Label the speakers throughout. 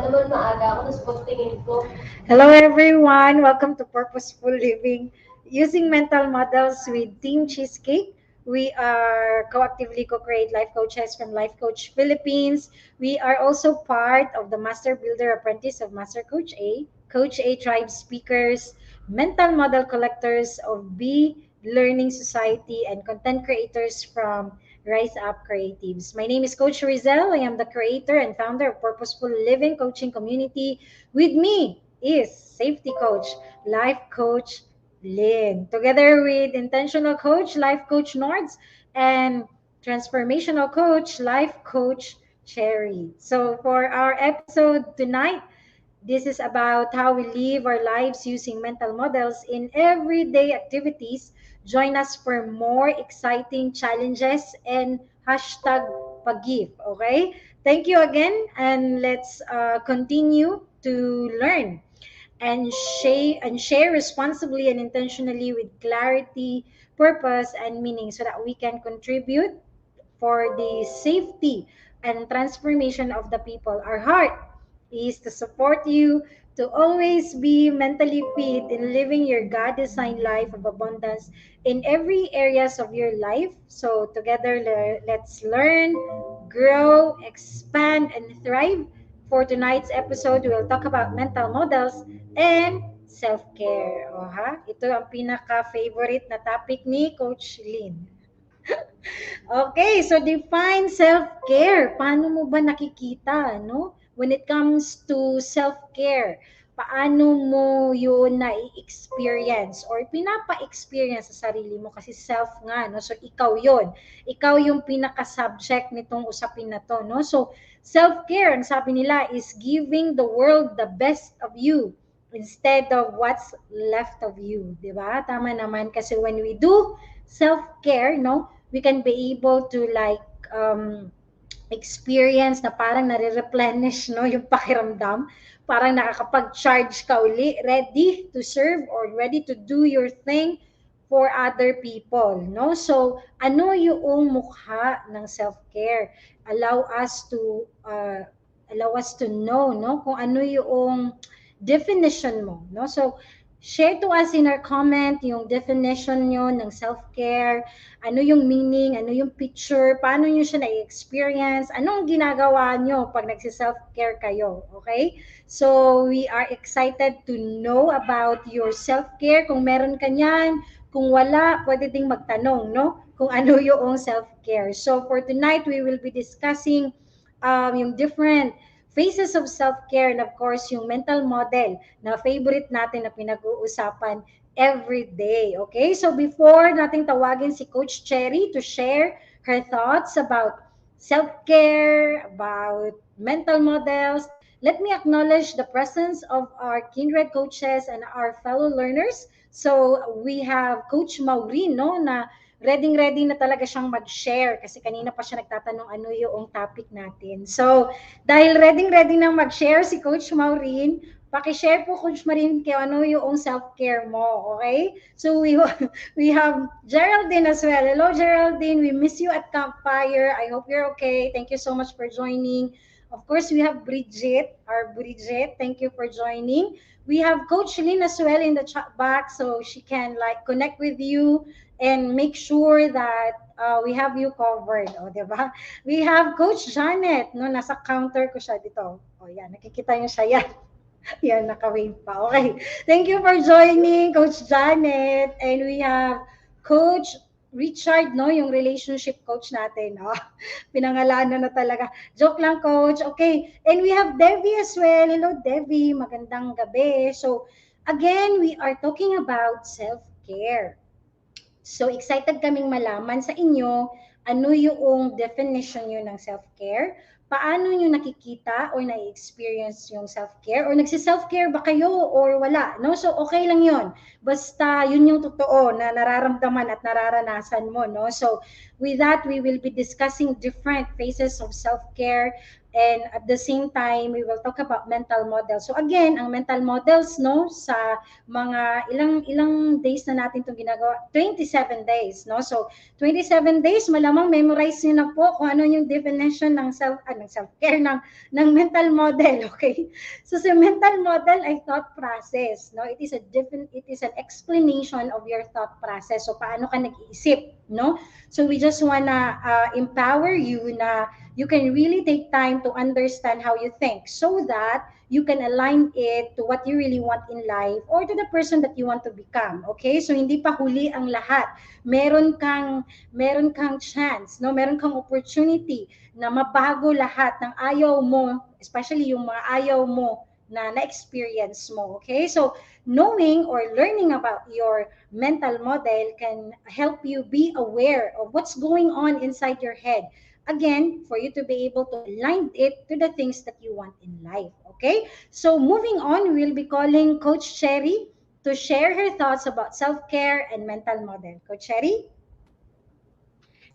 Speaker 1: naman maaga ako, tapos pagtingin ko.
Speaker 2: Hello everyone, welcome to Purposeful Living using mental models with Team Cheesecake. We are co-actively co-create life coaches from Life Coach Philippines. We are also part of the Master Builder Apprentice of Master Coach A, Coach A Tribe speakers, mental model collectors of B Learning Society, and content creators from Rise Up Creatives. My name is Coach Rezzhel. I am the creator and founder of Purposeful Living Coaching Community. With me is safety coach, life coach Lynn, together with intentional coach, life coach Nords, and transformational coach, life coach Cherry. So for our episode tonight, this is about how we live our lives using mental models in everyday activities. Join us for more exciting challenges and hashtag pag-give. Okay? Thank you again, and let's continue to learn and share responsibly and intentionally with clarity, purpose, and meaning so that we can contribute for the safety and transformation of the people. Our heart is to support you to always be mentally fit in living your God-designed life of abundance in every areas of your life. So together, let's learn, grow, expand, and thrive. For tonight's episode, we'll talk about mental models and self-care. O ha? Ito ang pinaka-favorite na topic ni Coach Lynn. Okay, so define self-care. Paano mo ba nakikita, no? When it comes to self-care, paano mo yun na-experience or pinapa-experience sa sarili mo kasi self nga, no? So ikaw yun. Ikaw yung pinaka-subject nitong usapin na to, no? So self-care, ang sabi nila is giving the world the best of you instead of what's left of you, 'di ba? Tama naman kasi when we do self-care, no, we can be able to like experience na parang nare-replenish, no, yung pakiramdam. Parang nakakapag-charge ka uli, ready to serve or ready to do your thing for other people, no? So, ano yung mukha ng self-care? Allow us to know, no, kung ano yung definition mo, no? So, share to us in our comment yung definition nyo ng self-care, ano yung meaning, ano yung picture, paano nyo siya na-experience, anong ginagawa nyo pag nagsi-self-care kayo, okay? So, we are excited to know about your self-care. Kung meron ka niyan, kung wala, pwede ding magtanong, no? Kung ano yung self-care. So, for tonight, we will be discussing yung different phases of self-care and of course yung mental model na favorite natin na pinag-uusapan every day. Okay? So before nating tawagin si Coach Cherry to share her thoughts about self-care, about mental models, let me acknowledge the presence of our kindred coaches and our fellow learners. So we have Coach Maureen, no, na ready na talaga siyang mag-share kasi kanina pa siya nagtatanong ano yung topic natin. So, dahil ready na mag-share si Coach Maureen, paki-share po Coach Maureen kung ano yung self-care mo, okay? So, we have Geraldine as well. Hello Geraldine, we miss you at Campfire. I hope you're okay. Thank you so much for joining. Of course, we have Bridget, our Bridget. Thank you for joining. We have Coach Lynn as well in the chat box so she can like connect with you and make sure that we have you covered. O, di ba? We have Coach Janet. No, nasa counter ko siya dito. O, yan. Nakikita niyo siya yan. Yan, naka-wave pa. Okay. Thank you for joining, Coach Janet. And we have Coach Richard, no, yung relationship coach natin. Oh, pinangalanan na talaga. Joke lang, Coach. Okay. And we have Debbie as well. Hello, Debbie. Magandang gabi. So, again, we are talking about self-care. So, excited kaming malaman sa inyo ano yung definition nyo ng self-care, paano nyo nakikita or na-experience yung self-care, or nagsi-self-care ba kayo or wala, no? So, okay lang yon. Basta yun yung totoo na nararamdaman at nararanasan mo, no? So, with that, we will be discussing different phases of self-care. And at the same time, we will talk about mental models. So again, ang mental models, no, sa mga ilang days na natin itong ginagawa, 27 days, no? So 27 days, malamang memorize niyo na po kung ano yung definition definition ng self-care ng mental model, okay? So sa mental model ay thought process, no? It is an explanation of your thought process. So paano ka nag-iisip, no? So we just wanna empower you na you can really take time to understand how you think so that you can align it to what you really want in life or to the person that you want to become. Okay? So hindi pa huli ang lahat. Meron kang chance, no? Meron kang opportunity na mabago lahat ng ayaw mo, especially yung mga ayaw mo na na-experience mo. Okay? So knowing or learning about your mental model can help you be aware of what's going on inside your head. Again, for you to be able to align it to the things that you want in life. Okay? So moving on, we'll be calling Coach Cherry to share her thoughts about self-care and mental model. Coach Cherry?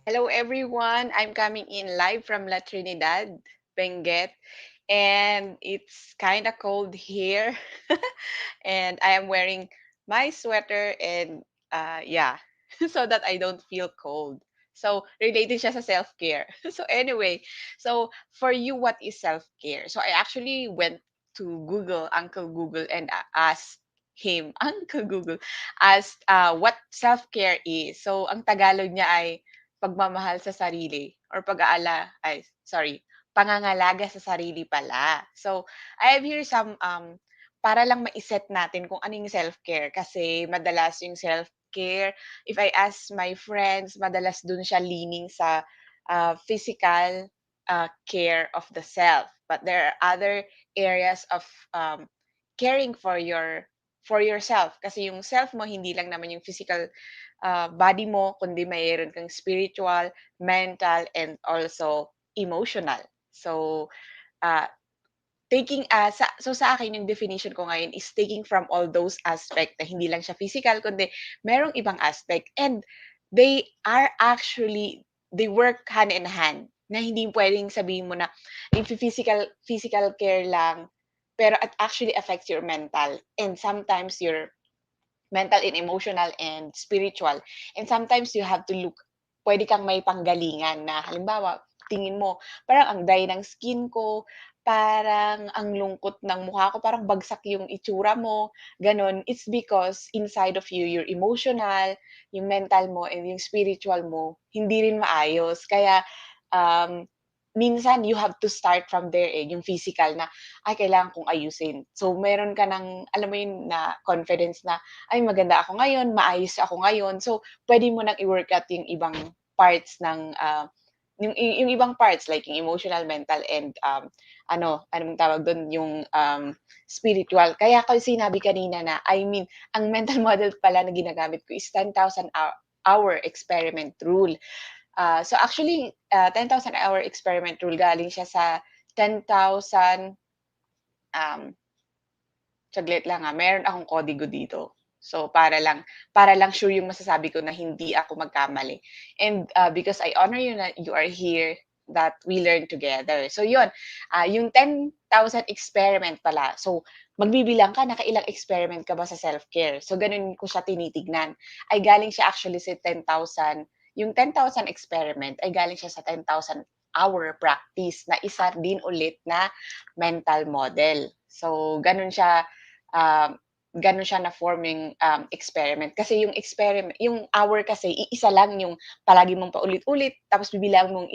Speaker 3: Hello everyone, I'm coming in live from 𝓷𝓼𝓲𝓬 Benguet, and it's kind of cold here. And I am wearing my sweater and yeah, so that I don't feel cold. So related siya sa self-care. So anyway, so for you, what is self-care? So I actually went to Google, Uncle Google, and asked him, Uncle Google, asked what self-care is. So ang Tagalog niya ay pagmamahal sa sarili or pangangalaga sa sarili pala. So I have here some para lang ma-set natin kung ano yung self-care kasi madalas yung self-care, if I ask my friends, madalas dun siya leaning sa physical care of the self. But there are other areas of caring for yourself kasi yung self mo hindi lang naman yung physical body mo, kundi mayroon kang spiritual, mental, and also emotional. So, uh, sa akin yung definition ko ngayon is taking from all those aspect na hindi lang siya physical, kundi merong ibang aspect. And they work hand in hand. Na hindi pwedeng sabihin mo na if physical care lang, pero it actually affects your mental and sometimes your mental and emotional and spiritual. And sometimes you have to look, pwede kang may panggalingan na halimbawa, tingin mo, parang ang dry ng skin ko, parang ang lungkot ng mukha ko, parang bagsak yung itsura mo, ganon. It's because inside of you, your emotional, yung mental mo, and yung spiritual mo, hindi rin maayos. Kaya, minsan you have to start from there yung physical na, ay, kailangan kong ayusin. So, meron ka ng, alam mo yun, na confidence na, ay, maganda ako ngayon, maayos ako ngayon. So, pwede mo nang i-work out yung ibang parts ng, yung ibang parts like yung emotional, mental, and anong tawag doon, yung spiritual. Kaya ko sinabi kanina na, I mean, ang mental model pala na ginagamit ko is 10,000 hour experiment rule. So actually, 10,000 hour experiment rule galing siya sa 10,000 saglit lang meron akong kodigo dito. So para lang sure yung masasabi ko na hindi ako magkamali. And because I honor you na you are here, that we learn together. So yun, yung 10,000 experiment pala. So magbibilang ka, nakailang experiment ka ba sa self-care? So ganun ko siya tinitignan. Ay galing siya actually sa 10,000, yung 10,000 experiment ay galing siya sa 10,000 hour practice na isa din ulit na mental model. So ganun siya na forming experiment. Kasi yung experiment, yung hour kasi, iisa lang yung palagi mong paulit-ulit, tapos bibilang mong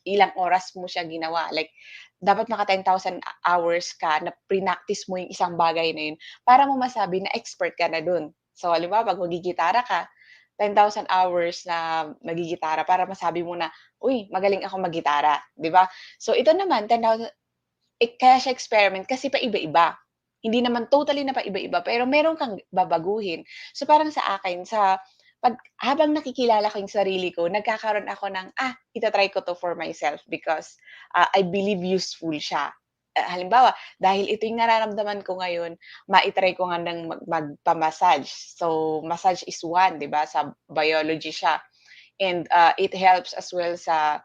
Speaker 3: ilang oras mo siya ginawa. Like, dapat maka 10,000 hours ka na pre-practice mo yung isang bagay na yun para mo masabi na expert ka na dun. So, halimbawa, pag magigitara ka, 10,000 hours na magigitara para masabi mo na, uy, magaling ako maggitara, di ba? So, ito naman, 10,000, kaya siya experiment kasi paiba-iba. Hindi naman totally na paiba-iba, pero meron kang babaguhin. So, parang sa akin, habang nakikilala ko yung sarili ko, nagkakaroon ako ng, itatry ko to for myself because I believe useful siya. Halimbawa, dahil ito yung nararamdaman ko ngayon, ma-try ko nga ng magpa-massage. So, massage is one, di ba? Sa biology siya. And it helps as well sa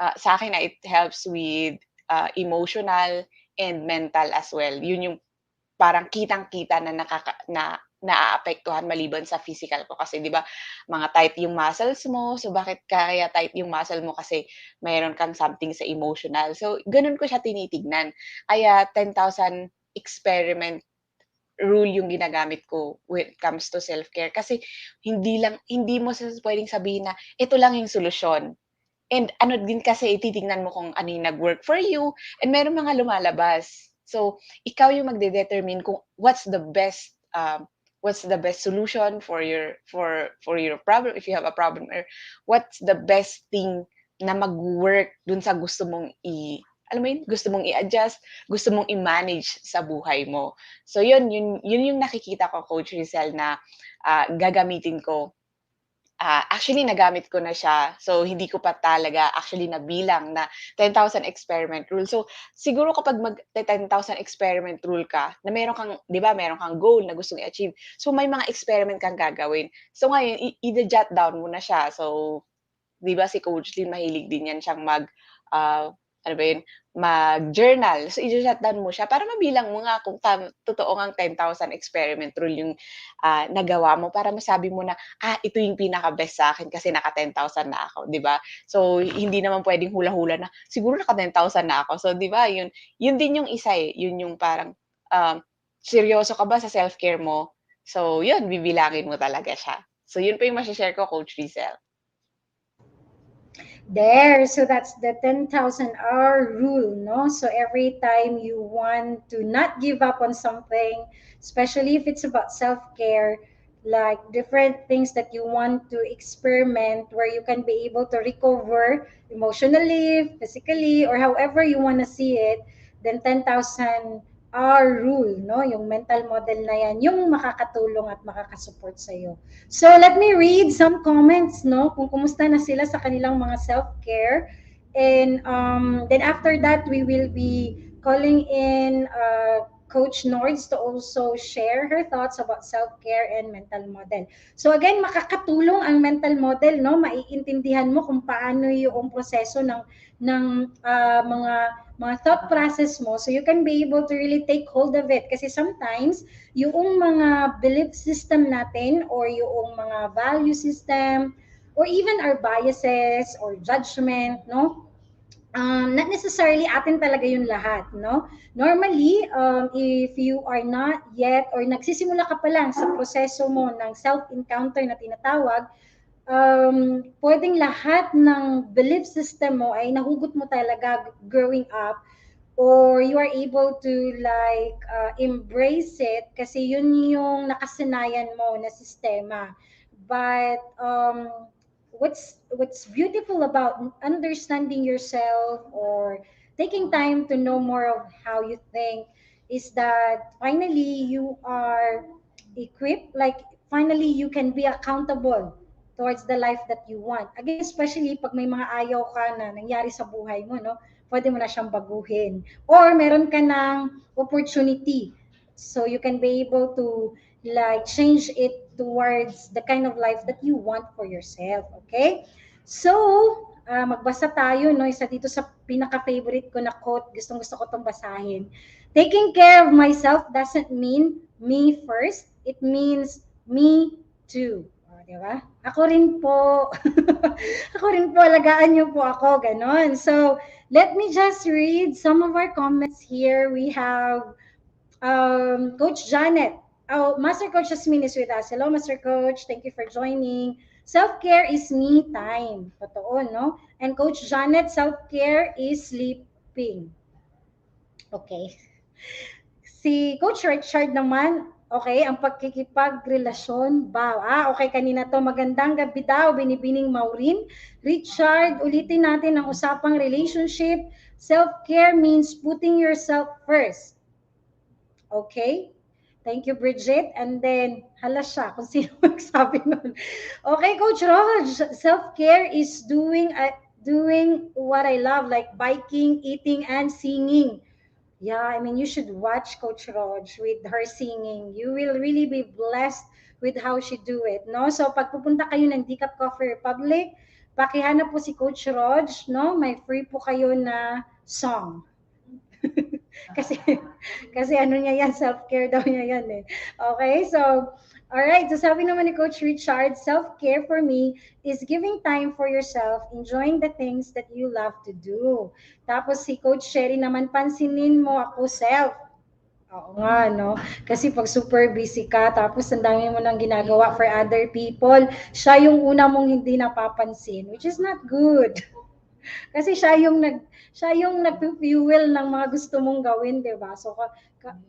Speaker 3: akin na it helps with emotional and mental as well. Yun yung parang kitang-kita na naaapektuhan maliban sa physical ko kasi 'di ba mga tight yung muscles mo, so bakit kaya tight yung muscle mo kasi mayroon kang something sa emotional. So gano'n ko siya tinitignan. Kaya 10,000 experiment rule yung ginagamit ko when it comes to self-care kasi hindi mo puwedeng sabihin na ito lang yung solusyon. And ano din kasi titignan mo kung ano yung nag-work for you and merong mga lumalabas. So, ikaw yung magde-determine kung what's the best solution for your problem if you have a problem or what's the best thing na mag-work dun sa gusto mong alam mo yun, gusto mong i-adjust, gusto mong i-manage sa buhay mo. So yun yung nakikita ko Coach Rezzhel na, gagamitin ko. Actually nagamit ko na siya. So, hindi ko pa talaga actually nabilang na 10,000 experiment rule. So, siguro kapag mag-10,000 experiment rule ka, na meron kang 'di ba, meron kang goal na gustong i-achieve. So, may mga experiment kang gagawin. So, ngayon ija-jot down mo na siya. So, 'di ba si Coach Lynn mahilig din 'yan siyang ano ba 'yun, mag-journal. So, ija-jot down mo siya para mabilang mo nga kung totoo ngang 10,000 experiment rule yung, nagawa mo para masabi mo na, ito yung pinaka-best sa'kin kasi naka-10,000 na ako, 'di ba? So, hindi naman puwedeng hula-hula na, siguro naka-10,000 na ako. So, 'di ba, yun din yung isa, eh, yun yung parang, seryoso ka ba sa self-care mo? So, yun bibilangin mo talaga siya. So, yun po yung mashe-share ko, Coach Rezzhel.
Speaker 2: There, so that's the 10,000 hour rule, no? So every time you want to not give up on something, especially if it's about self-care, like different things that you want to experiment where you can be able to recover emotionally, physically, or however you want to see it, then 10,000 hour rule, no? Yung mental model na yan, yung makakatulong at makakasupport sa'yo. So let me read some comments, no? Kung kumusta na sila sa kanilang mga self-care. And then after that, we will be calling in Coach Nords to also share her thoughts about self-care and mental model. So again, makakatulong ang mental model, no? Maiintindihan mo kung paano yung proseso ng mga thought process mo, so you can be able to really take hold of it. Kasi sometimes yung mga belief system natin or yung mga value system or even our biases or judgment, no? Not necessarily atin talaga yung lahat, no? Normally, if you are not yet or nagsisimula ka pa lang sa proseso mo ng self-encounter na tinatawag, pwedeng lahat ng belief system mo ay nahugot mo talaga growing up, or you are able to like embrace it kasi yun yung nakasanayan mo na sistema. But what's beautiful about understanding yourself or taking time to know more of how you think is that finally you are equipped, like finally you can be accountable towards the life that you want. Again, especially pag may mga ayaw ka na nangyari sa buhay mo, no? Pwede mo na siyang baguhin. Or meron ka ng opportunity. So you can be able to like change it towards the kind of life that you want for yourself. Okay? So, magbasa tayo, no? Isa dito sa pinaka-favorite ko na quote. Gustong-gusto ko itong basahin. Taking care of myself doesn't mean me first. It means me too. Diba? Ako rin po. Ako rin po, alagaan niyo po ako, ganon. So, let me just read some of our comments here. We have Coach Janet. Oh, Master Coach Jasmine is with us. Hello, Master Coach. Thank you for joining. Self-care is me time. Totoo, no? And Coach Janet, self-care is sleeping. Okay. Si Coach Richard naman, okay, ang pagkikipagrelasyon ba? Okay, kanina to, magandang gabi daw, binibining Maureen. Richard, ulitin natin ang usapang relationship. Self-care means putting yourself first. Okay? Thank you, Bridget. And then, hala siya, kung sino magsabi nun. Okay, Coach Rog, self-care is doing what I love, like biking, eating, and singing. Yeah, I mean, you should watch Coach Rog with her singing. You will really be blessed with how she do it, no? So, pag pupunta kayo ng Decaf Coffee Republic, pakihanap po si Coach Rog, no? May free po kayo na song. Kasi, kasi ano niya yan, self-care daw niya yan eh. Okay, so, alright, so sabi naman ni Coach Richard, self-care for me is giving time for yourself, enjoying the things that you love to do. Tapos si Coach Sherry naman, pansinin mo ako self. Oo nga, no? Kasi pag super busy ka, tapos ang dami mo nang ginagawa for other people, siya yung una mong hindi napapansin, which is not good. Kasi siya yung nag-fuel ng mga gusto mong gawin, 'di ba? So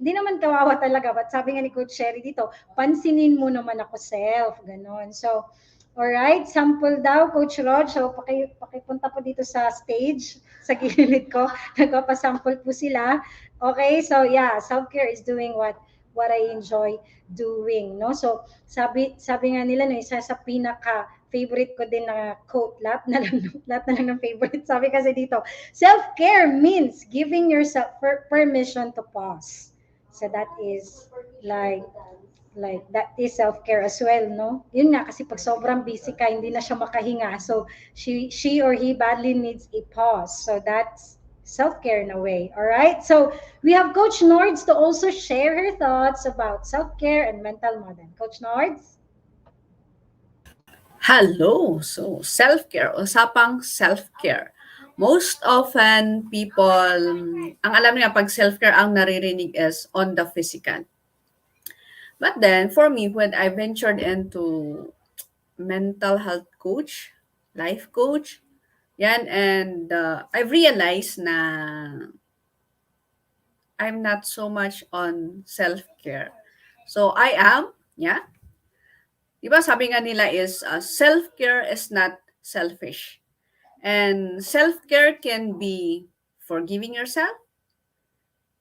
Speaker 2: hindi naman kawawa talaga, but sabi nga ni Coach Sherry dito, pansinin mo naman ako self, ganon. So, alright, sample daw, Coach Rod. So, pakipunta po dito sa stage, sa gilid ko. Nagpapasample po sila. Okay, so yeah, self-care is doing what I enjoy doing, no? So, sabi nga nila, no, isa sa pinaka favorite ko din na quote, lahat na lang ng favorite. Sabi kasi dito, self-care means giving yourself permission to pause. So that is like that is self-care as well, no? Yun nga, kasi pag sobrang busy ka, hindi na siya makahinga. So she or he badly needs a pause. So that's self-care in a way. All right. So we have Coach Nords to also share her thoughts about self-care and mental model. Coach Nords?
Speaker 4: Hello! So, self-care, usapang self-care. Most often, people, ang alam niya, pag self-care, ang naririnig is on the physical. But then, for me, when I ventured into mental health coach, life coach, yan, and I realized na I'm not so much on self-care. So, I am, yeah, diba sabi nga nila is self-care is not selfish. And self-care can be forgiving yourself,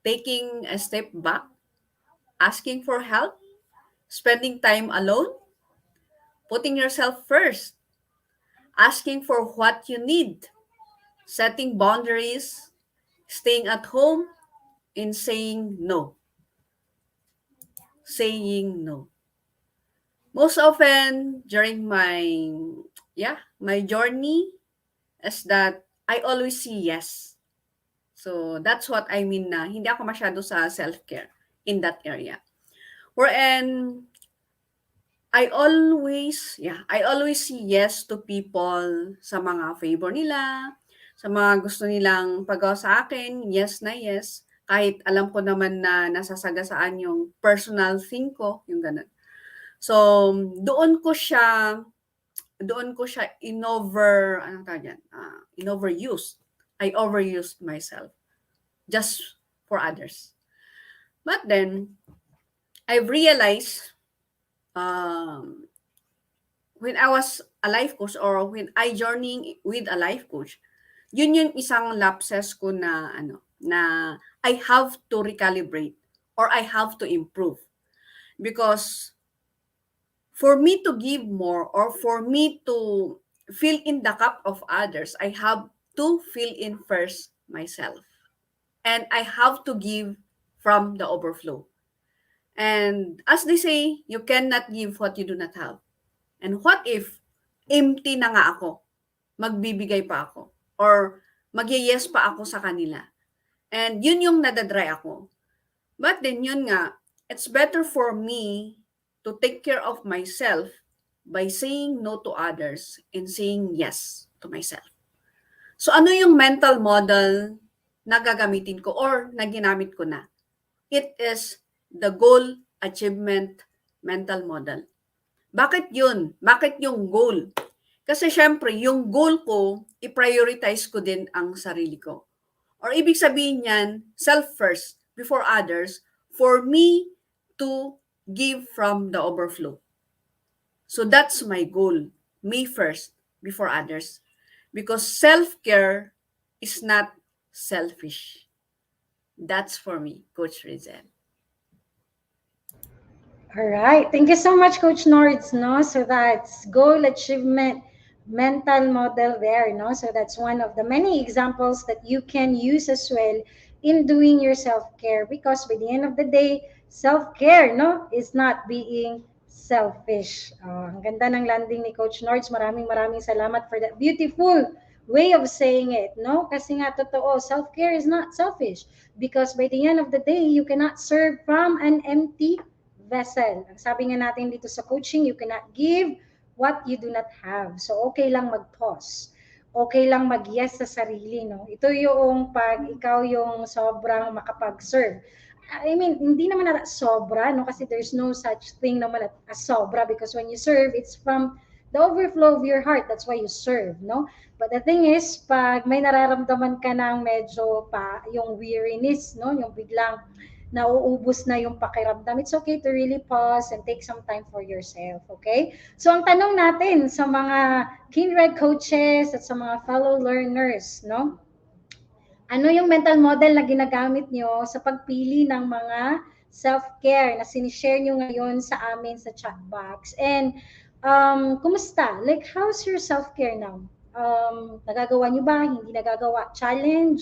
Speaker 4: taking a step back, asking for help, spending time alone, putting yourself first, asking for what you need, setting boundaries, staying at home, and saying no. Saying no. Most often during my journey is that I always see yes. So that's what I mean na hindi ako masyado sa self-care in that area. Wherein I always see yes to people sa mga favor nila, sa mga gusto nilang pagawa sa akin, yes na yes. Kahit alam ko naman na nasasagasaan yung personal thing ko, yung ganun. So, doon ko siya in-overused. I overused myself just for others. But then, I realized when I was a life coach or when I journeying with a life coach, yun yung isang lapses ko na I have to recalibrate or I have to improve. Because for me to give more or for me to fill in the cup of others, I have to fill in first myself. And I have to give from the overflow. And as they say, you cannot give what you do not have. And what if empty na nga ako? Magbibigay pa ako. Or mag-yes pa ako sa kanila. And yun yung nadadry ako. But then yun nga, it's better for me to take care of myself by saying no to others and saying yes to myself. So ano yung mental model na gagamitin ko or na ginamit ko na? It is the goal achievement mental model. Bakit yun? Bakit yung goal? Kasi syempre, yung goal ko, i-prioritize ko din ang sarili ko. Or ibig sabihin yan, self first before others, for me to give from the overflow. So that's my goal. Me first before others. Because self-care is not selfish. That's for me, Coach Rezzhel.
Speaker 2: All right. Thank you so much, Coach Nords. No, so that's goal achievement mental model there. No, so that's one of the many examples that you can use as well in doing your self-care. Because by the end of the day, self-care, no, is not being selfish. Ang ganda ng landing ni Coach Nords. Maraming salamat for that beautiful way of saying it, no? Kasi nga totoo, self-care is not selfish because by the end of the day, you cannot serve from an empty vessel. Ang sabi nga natin dito sa coaching, you cannot give what you do not have. So okay lang mag-pause. Okay lang mag-yes sa sarili, no? Ito yung pag ikaw yung sobrang makapag-serve. I mean, hindi naman na sobra, no? Kasi there's no such thing naman as sobra because when you serve, it's from the overflow of your heart. That's why you serve, no? But the thing is, pag may nararamdaman ka ng medyo pa, yung weariness, no? Yung biglang nauubos na yung pakiramdam, it's okay to really pause and take some time for yourself, okay? So, ang tanong natin sa mga Kindred coaches at sa mga fellow learners, no? Ano yung mental model na ginagamit nyo sa pagpili ng mga self-care na sinishare nyo ngayon sa amin sa chat box? And kumusta? Like, how's your self-care now? Nagagawa nyo ba? Hindi nagagawa? Challenge?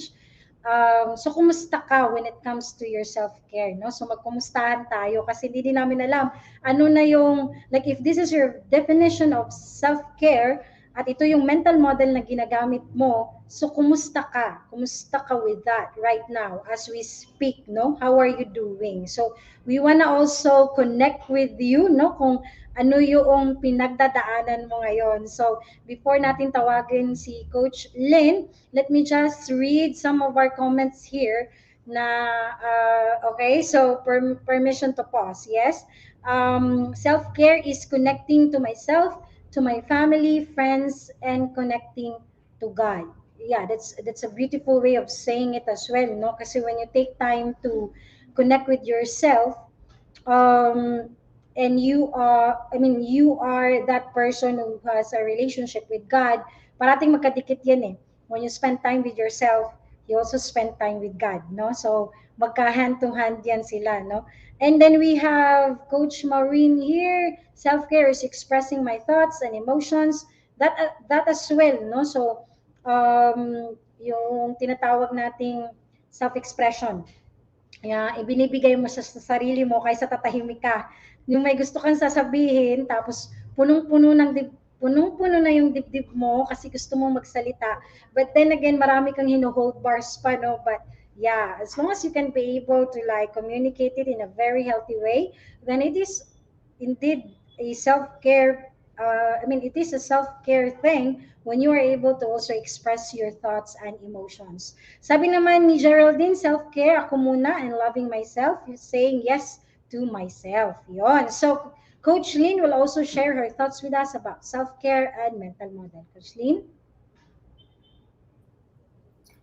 Speaker 2: So, kumusta ka when it comes to your self-care? No? So, magkumustahan tayo kasi hindi din namin alam ano na yung, like, if this is your definition of self-care, at ito yung mental model na ginagamit mo, so kumusta ka? Kumusta ka with that right now as we speak, no? How are you doing? So we wanna also connect with you, no? Kung ano yung pinagdadaanan mo ngayon. So before natin tawagin si Coach Lynn, let me just read some of our comments here na, okay, so permission to pause, yes? Self-care is connecting to myself, to my family, friends, and connecting to God. Yeah, that's a beautiful way of saying it as well, no? Kasi when you take time to connect with yourself, and you are that person who has a relationship with God, parating magkadikit yan eh. When you spend time with yourself, you also spend time with God, no? So, magka-hand to hand yan sila, no? And then we have Coach Maureen here. Self-care is expressing my thoughts and emotions. That as well, no? So, yung tinatawag nating self-expression. Ibinibigay mo sa sarili mo kaysa tatahimik ka. Yung may gusto kang sasabihin, tapos punong-puno na yung dibdib mo kasi gusto mong magsalita. But then again, marami kang hino-hold bars pa, no? But yeah, as long as you can be able to like communicate it in a very healthy way, then it is indeed a self-care. It is a self-care thing when you are able to also express your thoughts and emotions. Sabi naman ni Geraldine, self-care, ako muna, and loving myself, saying yes to myself. Yon. So, Coach Lynn will also share her thoughts with us about self-care and mental model. Coach Lynn?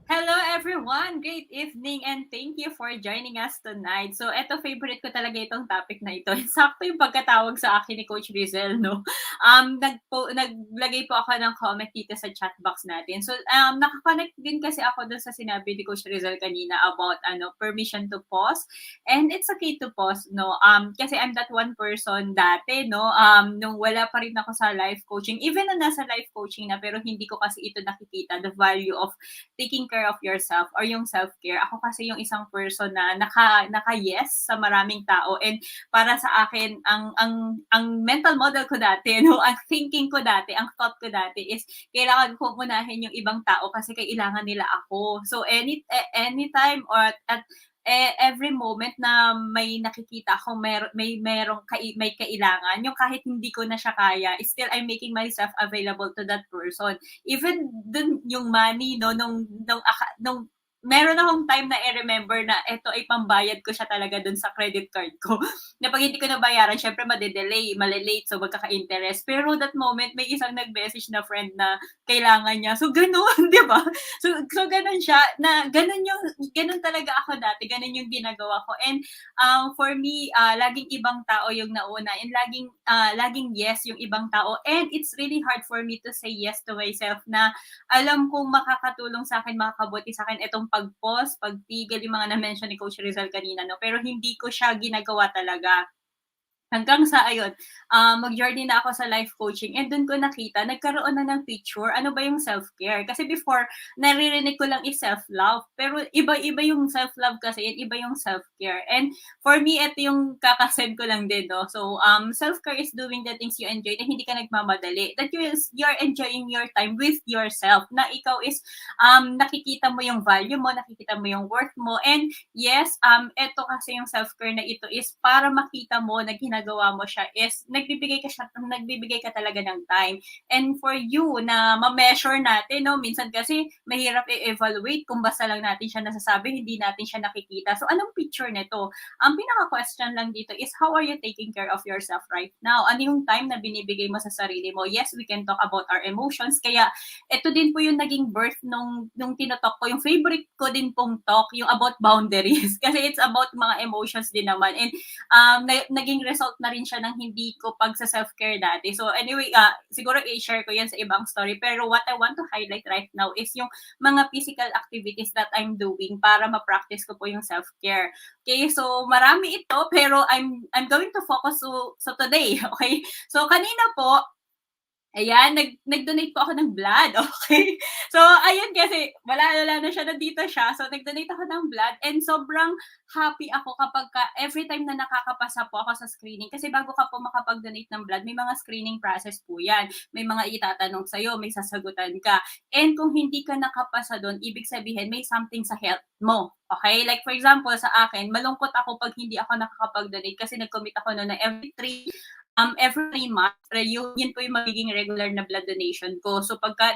Speaker 5: Hello everyone! Great evening and thank you for joining us tonight. So, favorite ko talaga itong topic na ito. Sakto yung pagkatawag sa akin ni Coach Rezzhel, no? Naglagay po ako ng comment dito sa chat box natin. So, nakakonect din kasi ako dun sa sinabi ni Coach Rezzhel kanina about permission to pause. And it's okay to pause, no? Kasi I'm that one person dati, no? Nung wala pa rin ako sa life coaching, even na nasa life coaching na, pero hindi ko kasi ito nakikita, the value of taking care of yourself or yung self-care. Ako kasi yung isang person na naka-yes sa maraming tao, and para sa akin ang mental model ko dati, no, ang thinking ko dati, ang thought ko dati is kailangan ko unahin yung ibang tao kasi kailangan nila ako. So anytime or at every moment na may nakikita akong may kailangan, yung kahit hindi ko na siya kaya, still I'm making myself available to that person. Even dun yung money, no, nung meron akong time na i-remember na ito ay pambayad ko siya talaga dun sa credit card ko. Na pag hindi ko nabayaran, syempre madedelay, malilate, so magkaka-interest. Pero that moment, may isang nag-message na friend na kailangan niya. So, ganun, di ba? So ganun siya, na ganun talaga ako dati, ganun yung ginagawa ko. And for me, laging ibang tao yung nauna, and laging yes yung ibang tao. And it's really hard for me to say yes to myself na alam kong makakatulong sa akin, makakabuti sa akin itong pag-pause, pagtigil, yung mga na-mention ni Coach Rezzhel kanina, no? Pero hindi ko siya ginagawa talaga. Hanggang sa ayun, mag-journey na ako sa life coaching and doon ko nakita, nagkaroon na ng picture, ano ba yung self-care. Kasi before, naririnig ko lang is self-love. Pero iba-iba yung self-love kasi and iba yung self-care. And for me, ito yung kakasend ko lang din. No? So, self-care is doing the things you enjoy na hindi ka nagmamadali. That you're enjoying your time with yourself. Na ikaw is nakikita mo yung value mo, nakikita mo yung worth mo. And yes, ito kasi yung self-care na ito is para makita mo na ginagawa mo siya is nagbibigay ka talaga ng time. And for you na ma-measure natin, no, minsan kasi mahirap i-evaluate kung basta lang natin siya nasasabi, hindi natin siya nakikita. So anong picture nito? Ang pinaka-question lang dito is how are you taking care of yourself right now? Ano yung time na binibigay mo sa sarili mo? Yes, we can talk about our emotions. Kaya ito din po yung naging birth nung tinotalk ko. Yung favorite ko din pong talk, yung about boundaries. Kasi it's about mga emotions din naman. And naging result na rin siya ng hindi ko pag sa self-care dati. So anyway, siguro i-share ko yan sa ibang story. Pero what I want to highlight right now is yung mga physical activities that I'm doing para ma-practice ko po yung self-care. Okay, so marami ito pero I'm going to focus so today, okay? So kanina po, ayan, nag-donate po ako ng blood, okay? So, ayun kasi, wala na siya, nandito siya. So, nag-donate ako ng blood and sobrang happy ako kapag every time na nakakapasa po ako sa screening. Kasi bago ka po makapag-donate ng blood, may mga screening process po yan. May mga itatanong sa'yo, may sasagutan ka. And kung hindi ka nakapasa doon, ibig sabihin, may something sa health mo. Okay? Like, for example, sa akin, malungkot ako pag hindi ako nakakapag-donate kasi nag-commit ako noon na every 3 months, yun po yung magiging regular na blood donation ko. So pagka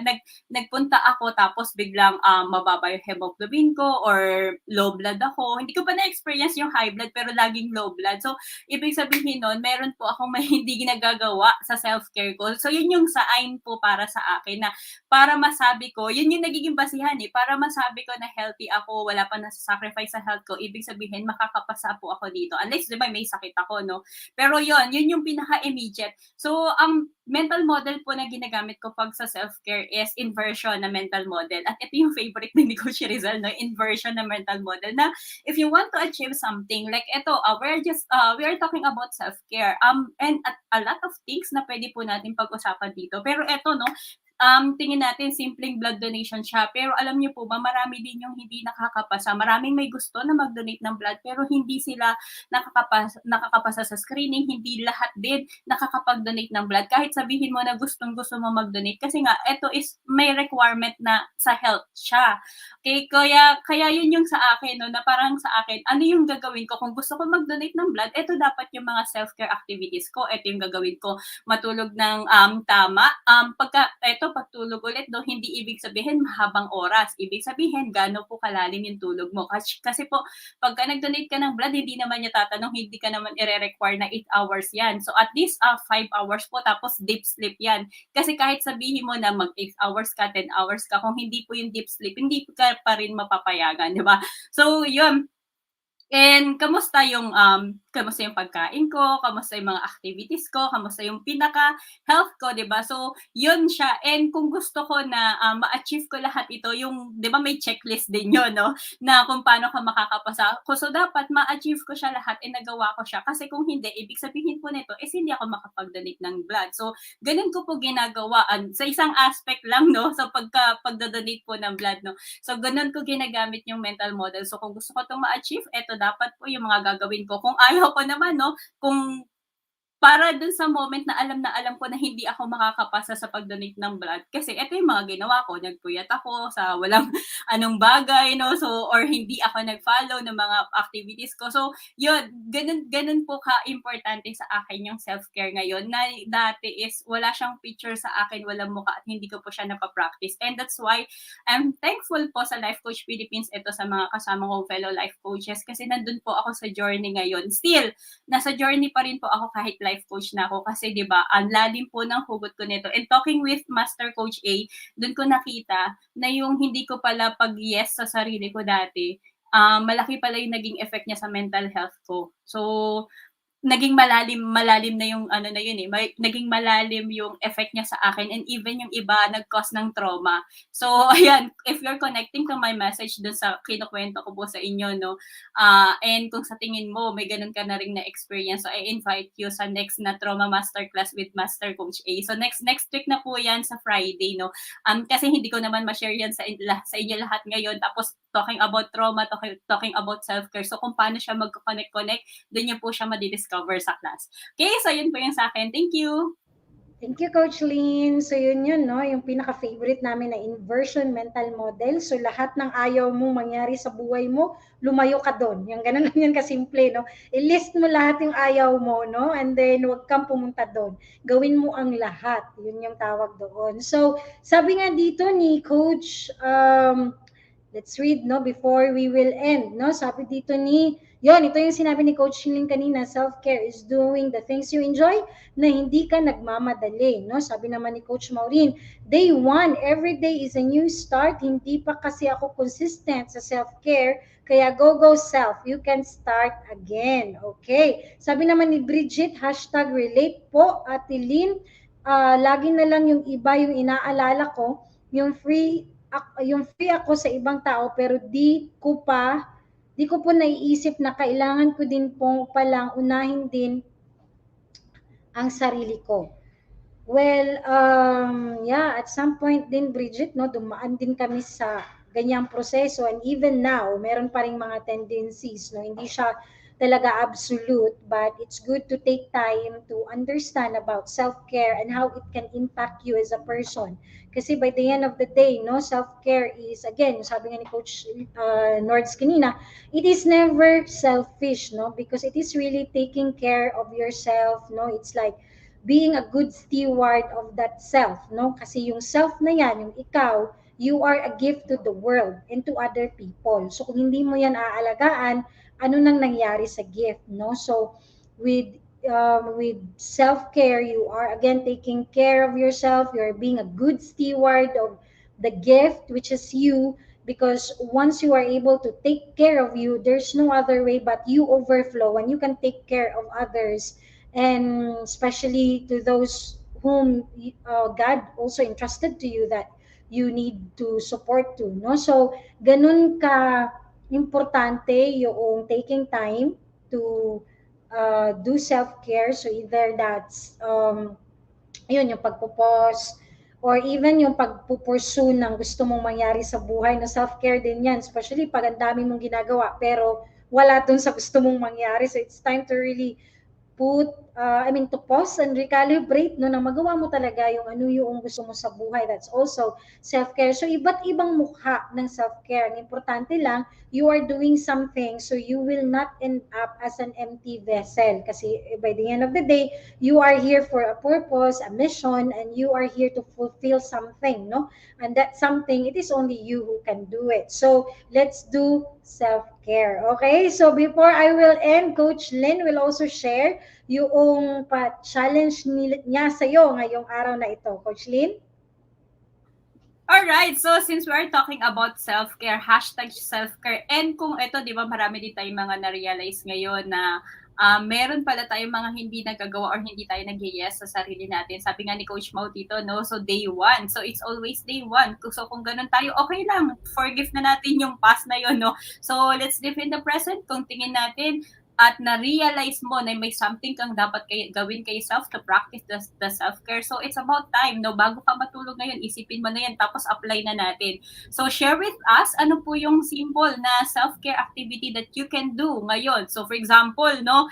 Speaker 5: nagpunta ako tapos biglang mababa yung hemoglobin ko or low blood ako, hindi ko pa na-experience yung high blood pero laging low blood. So ibig sabihin nun, meron po akong may hindi ginagagawa sa self-care ko. So yun yung sign po para sa akin na para masabi ko, yun yung nagiging basihan para masabi ko na healthy ako, wala pa nasa-sacrifice sa health ko, ibig sabihin makakapasa po ako dito. Unless diba may sakit ako, no? Pero yun yung pinaka-immediate. So, ang mental model po na ginagamit ko pag sa self-care is inversion na mental model. At ito yung favorite ni Coach Rezzhel, no? Inversion na mental model na if you want to achieve something, like ito, we are talking about self-care. And a lot of things na pwede po natin pag-usapan dito. Pero ito, no, tingin natin simpleng blood donation siya. Pero alam niyo po ba, marami din yung hindi nakakapasa. Maraming may gusto na mag-donate ng blood pero hindi sila nakakapasa sa screening. Hindi lahat din nakakapag-donate ng blood. Kahit sabihin mo na gustong-gusto mo mag-donate kasi nga, ito is may requirement na sa health siya. Okay, kaya yun yung sa akin, no, na parang sa akin, ano yung gagawin ko? Kung gusto ko mag-donate ng blood, ito dapat yung mga self-care activities ko. Ito yung gagawin ko. Matulog ng tama. Pagtulog ulit, no, hindi ibig sabihin mahabang oras. Ibig sabihin, gaano po kalalim yung tulog mo. Kasi po, pagka nag-donate ka ng blood, hindi naman niya tatanong, hindi ka naman i-require na 8 hours yan. So, at least 5 hours po, tapos deep sleep yan. Kasi kahit sabihin mo na mag 8 hours ka, 10 hours ka, kung hindi po yung deep sleep, hindi ka pa rin mapapayagan, di ba? So, yun. And kamusta yung pagkain ko, kamusta yung mga activities ko, kamusta yung pinaka-health ko, 'di ba? So, 'yun siya. And kung gusto ko na ma-achieve ko lahat ito, yung 'di ba may checklist din 'yon, no? Na kung paano ka makakapasa. So, dapat ma-achieve ko siya lahat and nagawa ko siya. Kasi kung hindi, ibig sabihin po nito is hindi ako makapag-donate ng blood. So, ganun ko po ginagawa sa isang aspect lang, no? So, pagdo-donate po ng blood, no? So, ganun ko ginagamit yung mental model. So, kung gusto ko 'tong ma-achieve, eto dapat po yung mga gagawin ko. Kung ayaw ko naman, no, kung para dun sa moment na alam ko na hindi ako makakapasa sa pag-donate ng blood. Kasi ito yung mga ginawa ko. Nagpuyat ako sa walang anong bagay, no? So, or hindi ako nag-follow ng mga activities ko. So, yun, ganun po ka-importante sa akin yung self-care ngayon na dati is wala siyang picture sa akin, walang mukha at hindi ko po siya napapractice. And that's why I'm thankful po sa Life Coach Philippines, ito sa mga kasama kong fellow life coaches kasi nandun po ako sa journey ngayon. Still, nasa journey pa rin po ako kahit life coach na ako kasi 'di ba ang lalim po ng hugot ko nito. And talking with Master Coach A, doon ko nakita na yung hindi ko pala pag-yes sa sarili ko dati, malaki pala yung naging effect niya sa mental health ko. So naging malalim na yung ano na yun naging malalim yung effect niya sa akin, and even yung iba nag-cause ng trauma. So ayan, if you're connecting to my message dun sa kinukwento ko po sa inyo, no, and kung sa tingin mo may ganun ka na ring na experience, so I invite you sa next na trauma masterclass with Master Coach A. So next week na po yan sa Friday, no. Kasi hindi ko naman ma-share yan sa inyo lahat ngayon, tapos talking about trauma, talking about self-care. So kung paano siya magko-connect, doon niyo po siya madidiscover sa class. Okay, so yun po yung sa akin. Thank you!
Speaker 2: Thank you, Coach Lynn. So yun, no? Yung pinaka-favorite namin na inversion mental model. So lahat ng ayaw mong mangyari sa buhay mo, lumayo ka doon. Yung ganun lang yan kasimple, no? I-list mo lahat yung ayaw mo, no? And then huwag kang pumunta doon. Gawin mo ang lahat. Yun yung tawag doon. So sabi nga dito ni Coach, let's read, no, before we will end, no? Sabi dito ito yung sinabi ni Coach Lynn kanina, self-care is doing the things you enjoy na hindi ka nagmamadali, no? Sabi naman ni Coach Maureen, day 1, every day is a new start. Hindi pa kasi ako consistent sa self-care, kaya go self, you can start again. Okay. Sabi naman ni Bridget, #relate po, Ate Lynn, lagi na lang yung iba yung inaalala ko, yung free ako sa ibang tao, pero di ko po naiisip na kailangan ko din po palang unahin din ang sarili ko. Well, at some point din, Bridget, no, dumaan din kami sa ganyang proseso, and even now, meron pa ring mga tendencies, no, hindi siya talaga absolute, but it's good to take time to understand about self-care and how it can impact you as a person. Kasi by the end of the day, no, self-care is, again, sabi nga ni Coach Nords kanina, it is never selfish, no, because it is really taking care of yourself, no. It's like being a good steward of that self, no? Kasi yung self na yan, yung ikaw, you are a gift to the world and to other people. So kung hindi mo yan aalagaan, ano nang nangyari sa gift, no? So with self-care, you are again taking care of yourself. You're being a good steward of the gift, which is you, because once you are able to take care of you, there's no other way but you overflow and you can take care of others, and especially to those whom God also entrusted to you that you need to support to, no? So ganun ka importante yung taking time to do self-care. So either that's yun, yung pagpo-pause, or even yung pagpupursue ng gusto mong mangyari sa buhay, na self-care din yan, especially pag ang dami mong ginagawa pero wala dun sa gusto mong mangyari. So it's time to really to pause and recalibrate, no, na magawa mo talaga yung ano yung gusto mo sa buhay. That's also self-care. So iba't ibang mukha ng self-care. Ang importante lang, you are doing something so you will not end up as an empty vessel. Kasi by the end of the day, you are here for a purpose, a mission, and you are here to fulfill something, no? And that something, it is only you who can do it. So let's do self-care. Okay? So before I will end, Coach Lynn will also share yung pa-challenge niya sa'yo ngayong araw na ito. Coach Lynn?
Speaker 5: Alright, so since we're talking about self-care, #self-care, and kung ito, di ba, marami din tayong mga na-realize ngayon na meron pala tayong mga hindi nagagawa or hindi tayo nag-yes sa sarili natin. Sabi nga ni Coach Mau dito, no? So day 1. So it's always day 1. So kung ganun tayo, okay lang. Forgive na natin yung past na yun, no? So let's live in the present. Kung tingin natin at na-realize mo na may something kang dapat gawin kay self to practice the self-care. So it's about time, no? Bago ka matulog ngayon, isipin mo na yan, tapos apply na natin. So share with us, ano po yung simple na self-care activity that you can do ngayon. So for example, no,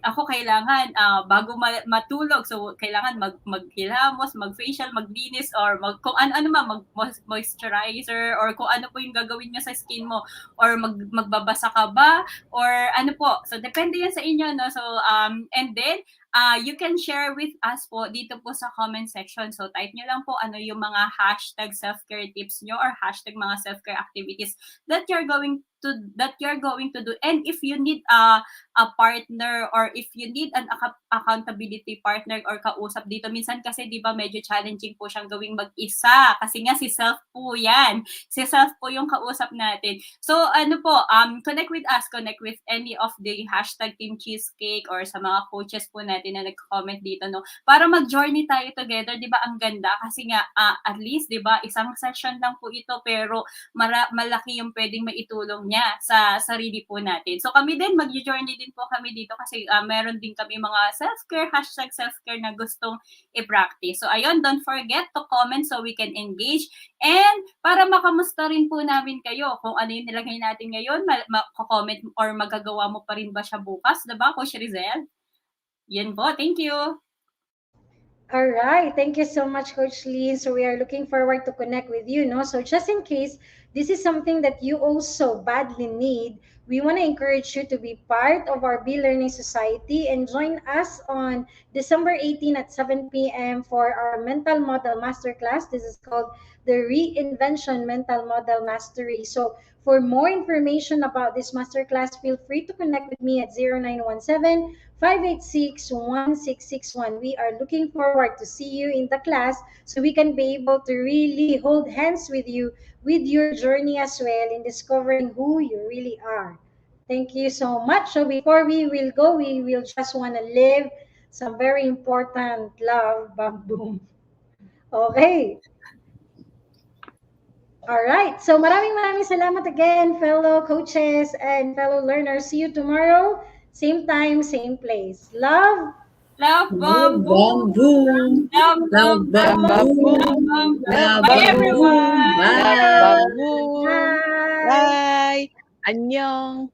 Speaker 5: ako kailangan, bago matulog, so kailangan maghilamos, mag-facial, maglinis, or kung ano mag-moisturizer, or kung ano po yung gagawin nyo sa skin mo, or magbabasa ka ba, or ano po. So, depende yan sa inyo, no? So, and then, you can share with us po dito po sa comment section. So, type nyo lang po ano yung mga #self-care tips nyo or # mga self-care activities that you're going that you're going to do. And if you need a partner, or if you need an accountability partner or kausap dito, minsan kasi di ba medyo challenging po siyang gawing mag-isa kasi nga si self po yan, si self po yung kausap natin. So ano po, connect with us, connect with any of the hashtag Team Cheesecake or sa mga coaches po natin na nag-comment dito, no, para mag-journey tayo together. Di ba ang ganda kasi nga at least di ba isang session lang po ito, pero malaki yung pwedeng maitulong niya sa sarili po natin. So kami din, mag-journey din po kami dito kasi meron din kami mga self-care, hashtag self-care na gustong i-practice. So ayun, don't forget to comment so we can engage. And para makamusta rin po namin kayo kung ano yung nilagay natin ngayon, comment or magagawa mo pa rin ba siya bukas, diba, Coach Rezzhel? Yan po, thank you.
Speaker 2: All right, thank you so much, Coach Lynn. So we are looking forward to connect with you, no? So just in case this is something that you also badly need, we want to encourage you to be part of our Be Learning Society and join us on December 18 at 7 p.m. for our Mental Model Masterclass. This is called the Reinvention Mental Model Mastery. So for more information about this masterclass, feel free to connect with me at 0917-586-1661. We are looking forward to see you in the class so we can be able to really hold hands with you with your journey as well in discovering who you really are. Thank you so much. So before we will go, we will just want to live some very important love. Bam, boom. Okay. All right. So maraming salamat again, fellow coaches and fellow learners. See you tomorrow. Same time, same place. Love.
Speaker 5: Love, boom, boom.
Speaker 4: boom.
Speaker 5: Love,
Speaker 4: Love,
Speaker 5: boom.
Speaker 4: Love,
Speaker 5: Bye, everyone.
Speaker 4: Bye.
Speaker 3: Bye. Bye. Annyeong.